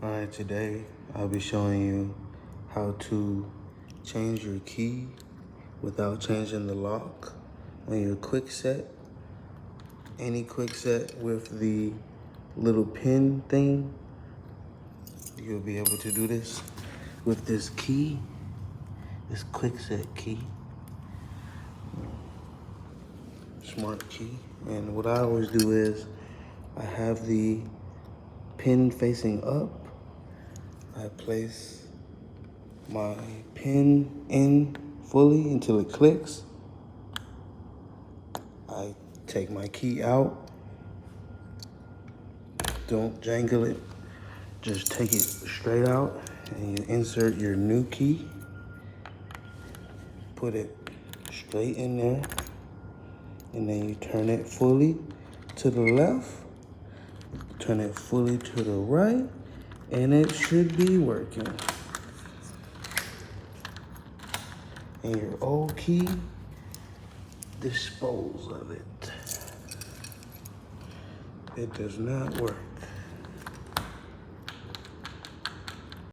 Alright, today I'll be showing you how to change your key without changing the lock on your Kwikset. Any Kwikset with the little pin thing, you'll be able to do this with this key, this Kwikset key, smart key. And what I always do is I have the pin facing up. I place my pin in fully until it clicks. I take my key out. Don't jangle it. Just take it straight out and you insert your new key. Put it straight in there. And then you turn it fully to the left. Turn it fully to the right. And it should be working. And your old key, dispose of it. It does not work.